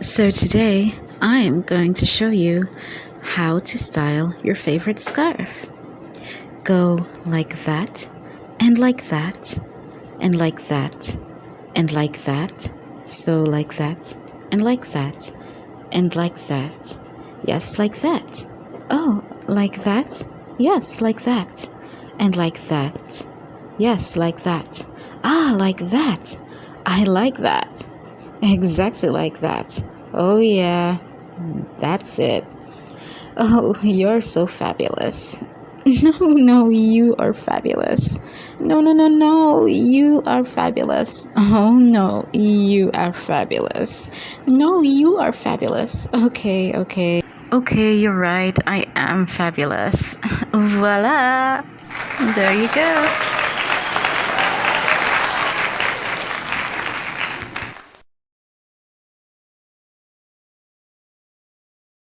So today I am going to show you how to style your favorite scarf. Go like that, and like that, and like that, and like that, so like that, and like that, and like that. Yes, like that. Oh, like that? Yes, like that. And like that. Yes, like that. Ah, like that. I like that. Exactly like that. Oh, yeah, that's it. Oh, you're so fabulous. No, you are fabulous. No, you are fabulous. Oh, no, you are fabulous. No, you are fabulous. Okay, you're right. I am fabulous. Voila. There you go.